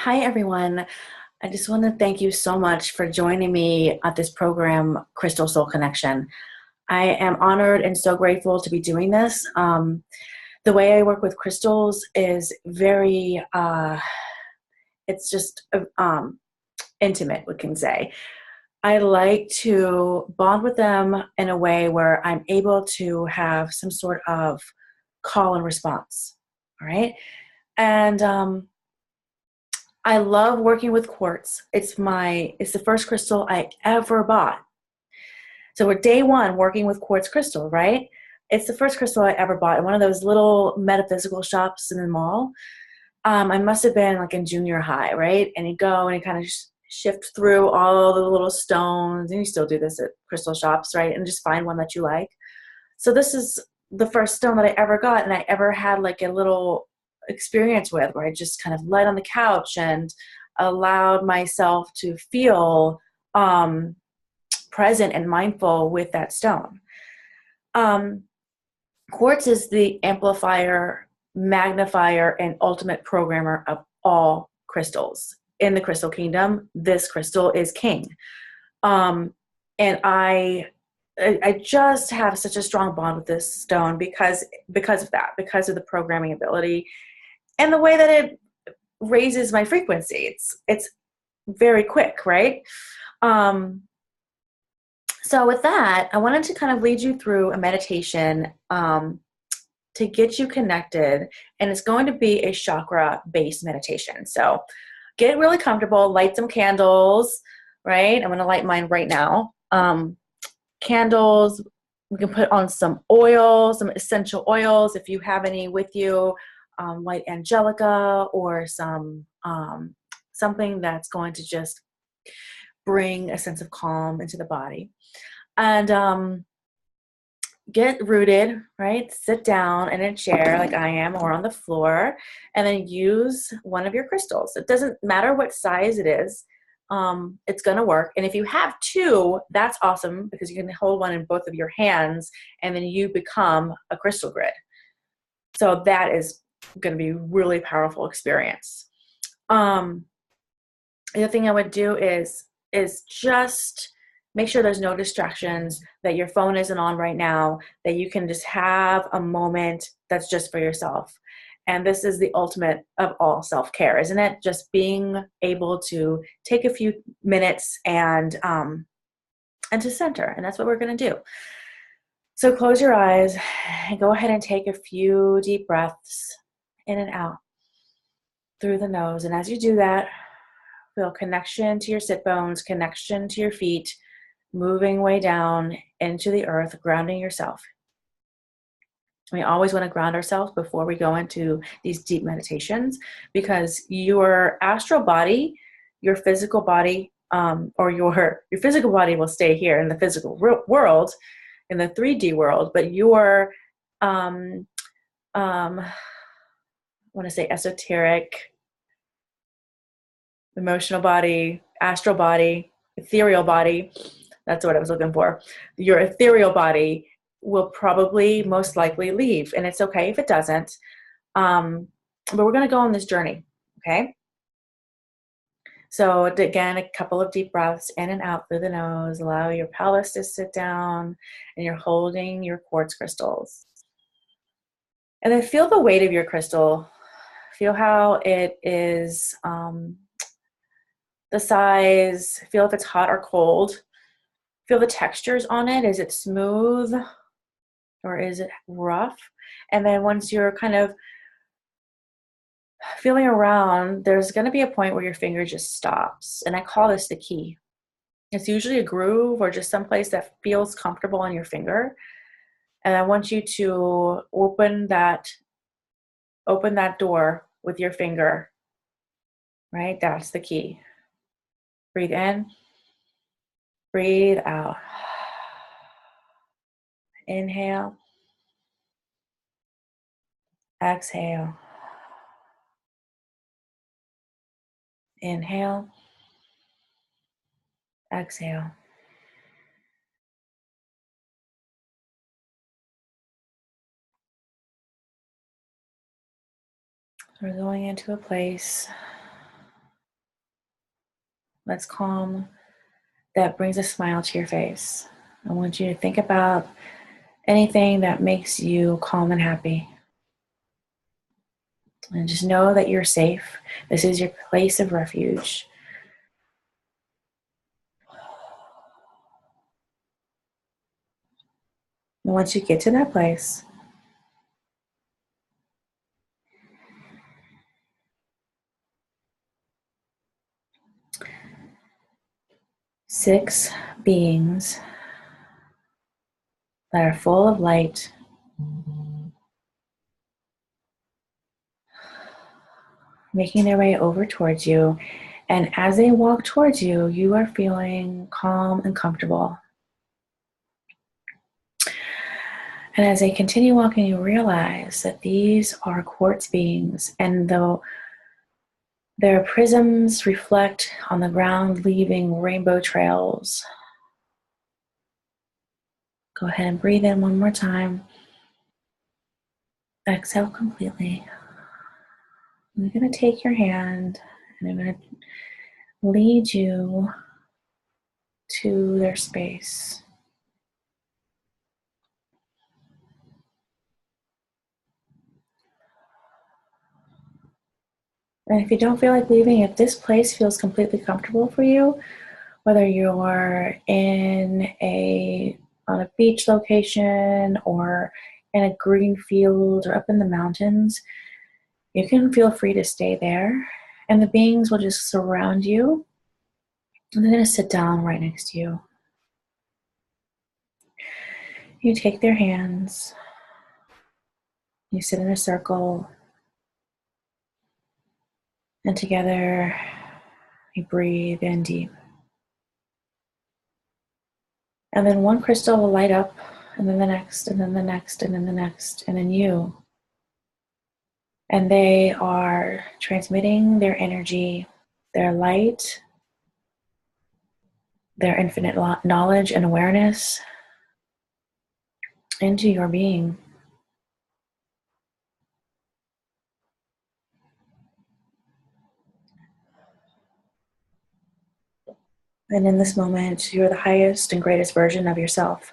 Hi, everyone. I just want to thank you so much for joining me at this program, Crystal Soul Connection. I am honored and so grateful to be doing this. The way I work with crystals is very, it's just intimate, we can say. I like to bond with them in a way where I'm able to have some sort of call and response. All right. And I love working with quartz. It's the first crystal I ever bought. So we're day one working with quartz crystal, right? It's the first crystal I ever bought in one of those little metaphysical shops in the mall. I must have been like in junior high, right? And you go and you kind of shift through all the little stones, and you still do this at crystal shops, right? And just find one that you like. So this is the first stone that I ever got, and I ever had like a little experience with, where I just kind of laid on the couch and allowed myself to feel present and mindful with that stone. Um, Quartz is the amplifier, magnifier, and ultimate programmer of all crystals. In the crystal kingdom, this crystal is king. Um, and I just have such a strong bond with this stone because of that, because of the programming ability and the way that it raises my frequency. It's very quick, right? Um, so with that, I wanted to kind of lead you through a meditation to get you connected, and it's going to be a chakra-based meditation. So get really comfortable, light some candles, right? I'm going to light mine right now. Candles, we can put on some oil, some essential oils if you have any with you, white angelica, or some something that's going to just bring a sense of calm into the body. And get rooted, right? Sit down in a chair like I am, or on the floor, and then use one of your crystals. It doesn't matter what size it is. It's going to work. And if you have two, that's awesome, because you can hold one in both of your hands and then you become a crystal grid. So that is going to be a really powerful experience. The other thing I would do is just make sure there's no distractions, that your phone isn't on right now, that you can just have a moment that's just for yourself. And this is the ultimate of all self-care, isn't it? Just being able to take a few minutes and to center. And that's what we're going to do. So close your eyes and go ahead and take a few deep breaths in and out through the nose. And as you do that, feel connection to your sit bones, connection to your feet, moving way down into the earth, grounding yourself. We always want to ground ourselves before we go into these deep meditations, because your astral body, your physical body, or your physical body will stay here in the physical world, in the 3D world, but your, I want to say esoteric, emotional body, astral body, ethereal body, that's what I was looking for. Your ethereal body will probably most likely leave, and it's okay if it doesn't. But we're going to go on this journey, okay? So again, a couple of deep breaths in and out through the nose. Allow your pelvis to sit down, and you're holding your quartz crystals. And then feel the weight of your crystal. Feel how it is, the size. Feel if it's hot or cold. Feel the textures on it. Is it smooth or is it rough? And then once you're kind of feeling around, there's going to be a point where your finger just stops. And I call this the key. It's usually a groove or just someplace that feels comfortable on your finger. And I want you to open that door with your finger, right? That's the key. Breathe in, breathe out. Inhale, exhale. Inhale, exhale. We're going into a place that's calm, that brings a smile to your face. I want you to think about anything that makes you calm and happy. And just know that you're safe. This is your place of refuge. And once you get to that place, six beings that are full of light making their way over towards you. And as they walk towards you, you are feeling calm and comfortable. And as they continue walking, you realize that these are quartz beings, and though their prisms reflect on the ground, leaving rainbow trails. Go ahead and breathe in one more time. Exhale completely. I'm going to take your hand and I'm going to lead you to their space. And if you don't feel like leaving, if this place feels completely comfortable for you, whether you're on a beach location or in a green field or up in the mountains, you can feel free to stay there. And the beings will just surround you. And they're going to sit down right next to you. You take their hands. You sit in a circle. And together, you breathe in deep. And then one crystal will light up, and then the next, and then the next, and then the next, and then you. And they are transmitting their energy, their light, their infinite knowledge and awareness into your being. And in this moment, you're the highest and greatest version of yourself.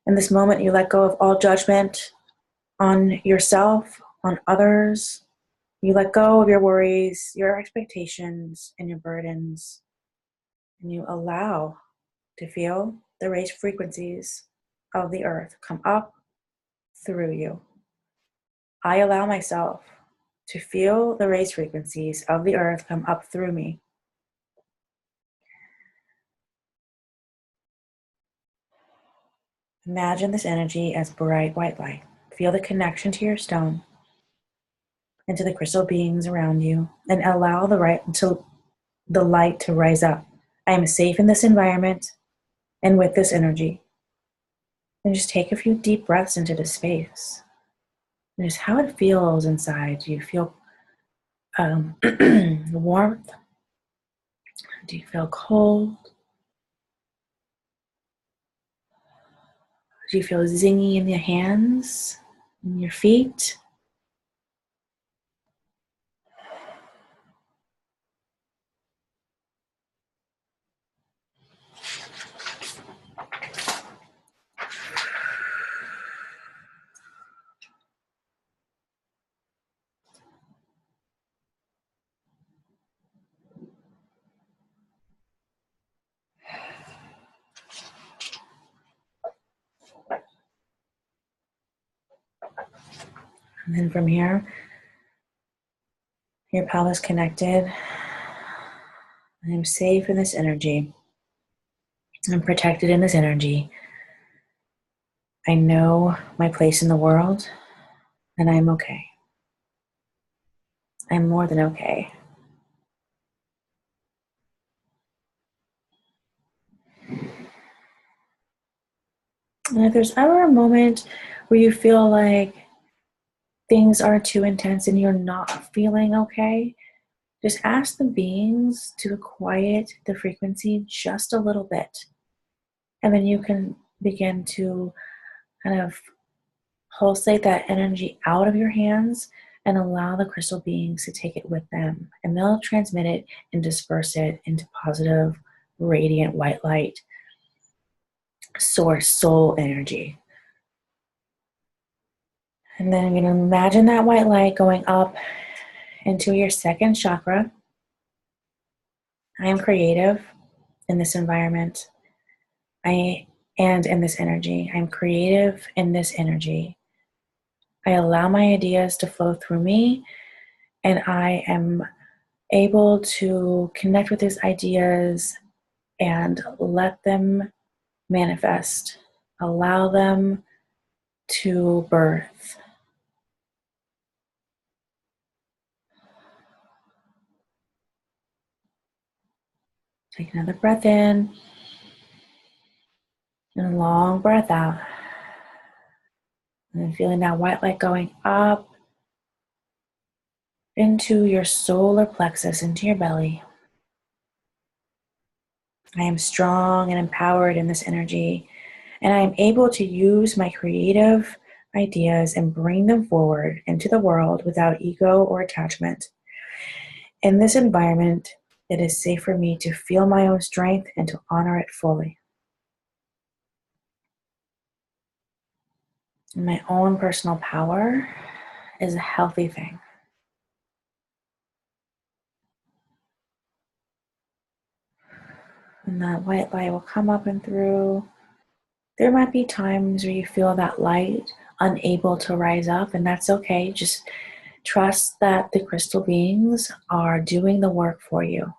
In this moment, you let go of all judgment on yourself, on others. You let go of your worries, your expectations, and your burdens. And you allow to feel the raised frequencies of the earth come up through you. I allow myself to feel the raised frequencies of the earth come up through me. Imagine this energy as bright white light. Feel the connection to your stone and to the crystal beings around you, and allow the light to rise up. I am safe in this environment and with this energy. And just take a few deep breaths into this space. And just how it feels inside. Do you feel warmth? Do you feel cold? Do you feel zingy in your hands, in your feet? And then from here, your pelvis connected. I'm safe in this energy. I'm protected in this energy. I know my place in the world, and I'm okay. I'm more than okay. And if there's ever a moment where you feel like things are too intense and you're not feeling okay, just ask the beings to quiet the frequency just a little bit. And then you can begin to kind of pulsate that energy out of your hands and allow the crystal beings to take it with them. And they'll transmit it and disperse it into positive, radiant white light, source, soul energy. And then I'm going to imagine that white light going up into your second chakra. I am creative in this environment. And in this energy. I'm creative in this energy. I allow my ideas to flow through me, and I am able to connect with these ideas and let them manifest. Allow them to birth. Take another breath in and a long breath out. And then feeling that white light going up into your solar plexus, into your belly. I am strong and empowered in this energy, and I am able to use my creative ideas and bring them forward into the world without ego or attachment. In this environment, it is safe for me to feel my own strength and to honor it fully. My own personal power is a healthy thing. And that white light will come up and through. There might be times where you feel that light unable to rise up, and that's okay. Just trust that the crystal beings are doing the work for you.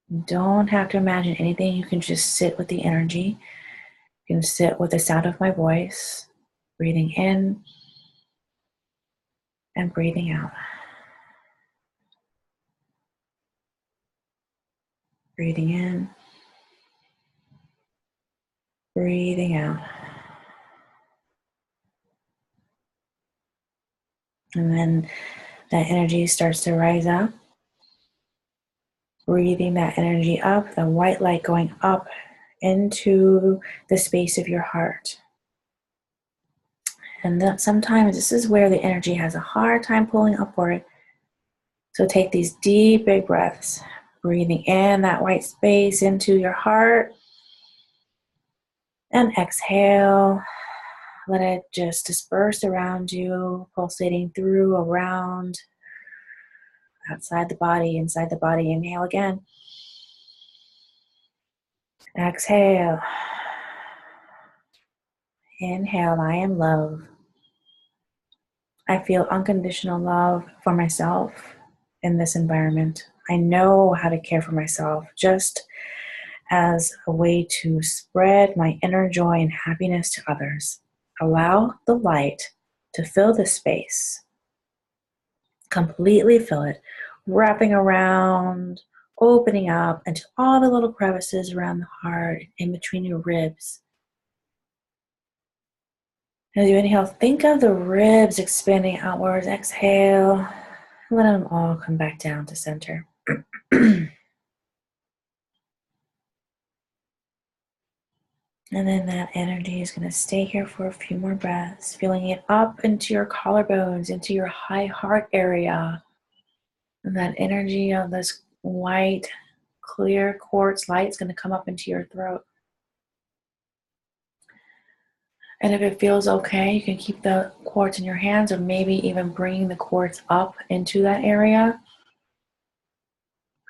You don't have to imagine anything. You can just sit with the energy. You can sit with the sound of my voice, breathing in and breathing out. Breathing in, breathing out. And then that energy starts to rise up. Breathing that energy up, the white light going up into the space of your heart. And that sometimes this is where the energy has a hard time pulling upward. So take these deep, big breaths, breathing in that white space into your heart. And exhale. Let it just disperse around you, pulsating through, around, outside the body, inside the body. Inhale again. Exhale. Inhale, I am love. I feel unconditional love for myself in this environment. I know how to care for myself just as a way to spread my inner joy and happiness to others. Allow the light to fill the space. Completely fill it, wrapping around, opening up into all the little crevices around the heart, in between your ribs. As you inhale, think of the ribs expanding outwards. Exhale, let them all come back down to center. And then that energy is going to stay here for a few more breaths, feeling it up into your collarbones, into your high heart area. And that energy of this white, clear quartz light is going to come up into your throat. And if it feels okay, you can keep the quartz in your hands, or maybe even bringing the quartz up into that area.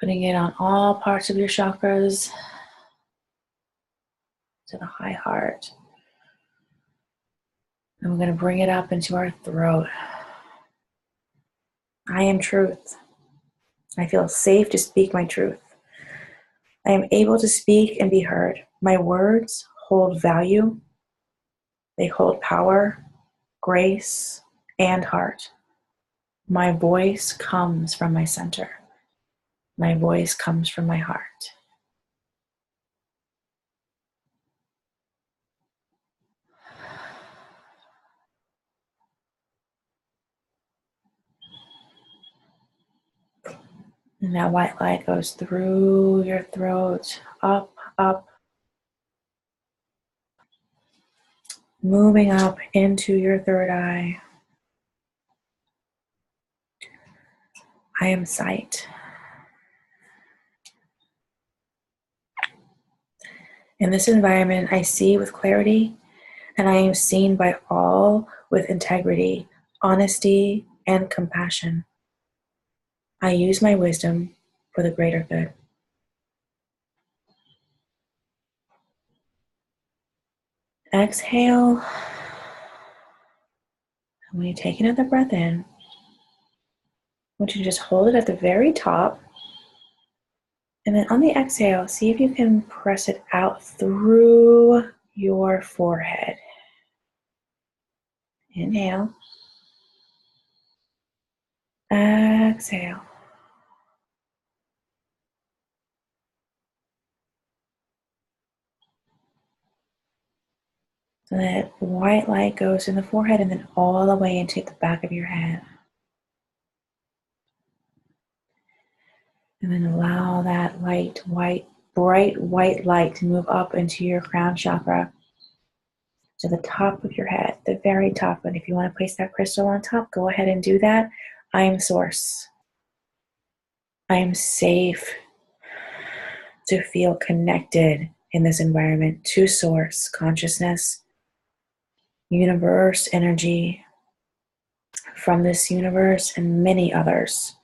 Putting it on all parts of your chakras, to the high heart. And we're going to bring it up into our throat. I am truth. I feel safe to speak my truth. I am able to speak and be heard. My words hold value. They hold power, grace, and heart. My voice comes from my center. My voice comes from my heart. And that white light goes through your throat, up, up, moving up into your third eye. I am sight. In this environment, I see with clarity, and I am seen by all with integrity, honesty, and compassion. I use my wisdom for the greater good. Exhale. When you take another breath in, I want you to just hold it at the very top. And then on the exhale, see if you can press it out through your forehead. Inhale. Exhale. So that white light goes in the forehead and then all the way into the back of your head. And then allow that light, bright white light to move up into your crown chakra to the top of your head, the very top. And if you want to place that crystal on top, go ahead and do that. I am source. I am safe to feel connected in this environment to source, consciousness, universe, energy from this universe and many others.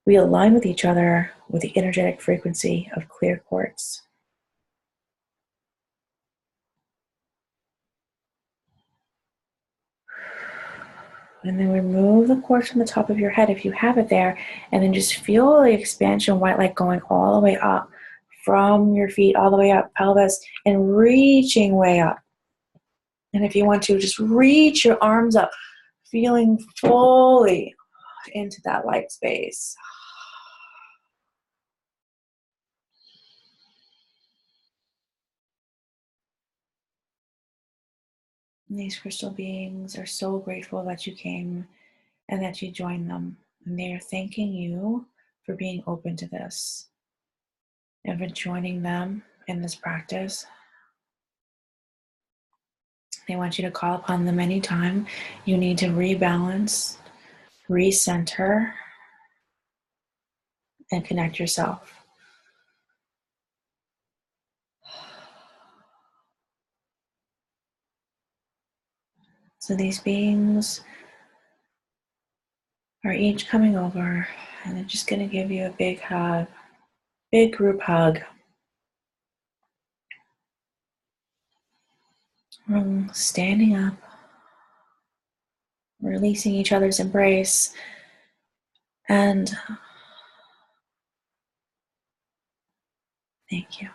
We align with each other with the energetic frequency of clear quartz. And then remove the quartz from the top of your head if you have it there, and then just feel the expansion white light going all the way up from your feet, all the way up, pelvis, and reaching way up. And if you want to, just reach your arms up, feeling fully into that light space. And these crystal beings are so grateful that you came and that you joined them. And they are thanking you for being open to this and for joining them in this practice. They want you to call upon them anytime you need to rebalance, recenter, and connect yourself. So these beings are each coming over, and they're just going to give you a big hug, big group hug. Standing up, releasing each other's embrace, and thank you.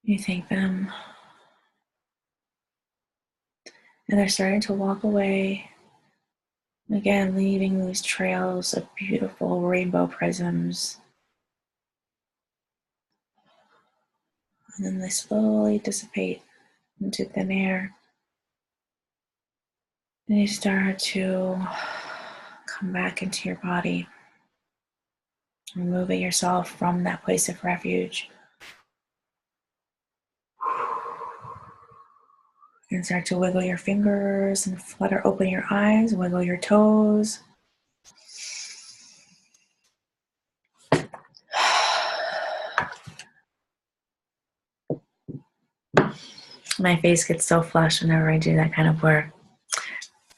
You thank them. And they're starting to walk away. Again, leaving these trails of beautiful rainbow prisms. And then they slowly dissipate into thin air. And you start to come back into your body, removing yourself from that place of refuge. And start to wiggle your fingers and flutter open your eyes, wiggle your toes. My face gets so flushed whenever I do that kind of work.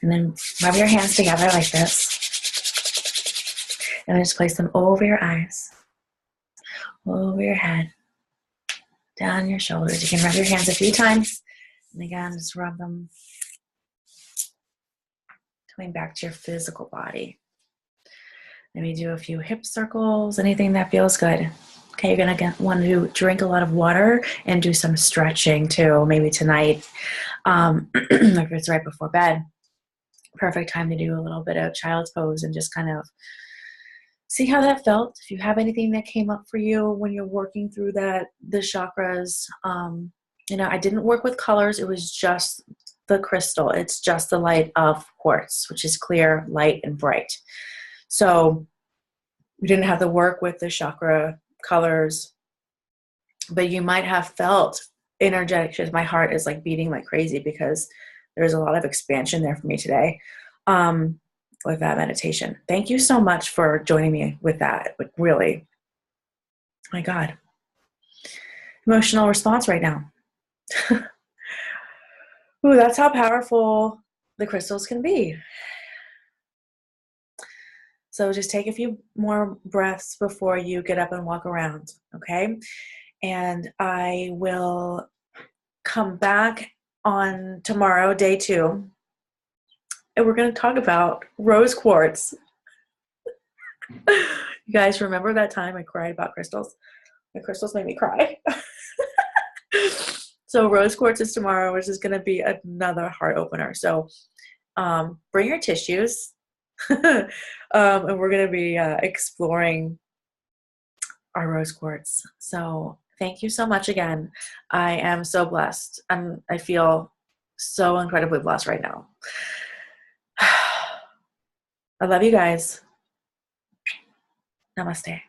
And then rub your hands together like this. And then just place them over your eyes, over your head, down your shoulders. You can rub your hands a few times. And again, just rub them. Coming back to your physical body. Maybe do a few hip circles, anything that feels good. Okay, you're gonna want to drink a lot of water and do some stretching too, maybe tonight, if it's right before bed. Perfect time to do a little bit of child's pose and just kind of see how that felt. If you have anything that came up for you when you're working through the chakras, I didn't work with colors. It was just the crystal. It's just the light of quartz, which is clear, light, and bright. So we didn't have to work with the chakra colors, but you might have felt energetic shifts. My heart is like beating like crazy because there's a lot of expansion there for me today. with that meditation. Thank you so much for joining me with that. Like, really, my God, emotional response right now. Ooh, that's how powerful the crystals can be. So just take a few more breaths before you get up and walk around, okay? And I will come back on tomorrow, day 2, and we're going to talk about rose quartz. You guys remember that time I cried about crystals? My crystals made me cry. So rose quartz is tomorrow, which is going to be another heart opener. So bring your tissues, and we're going to be exploring our rose quartz. So thank you so much again. I am so blessed. I feel so incredibly blessed right now. I love you guys. Namaste.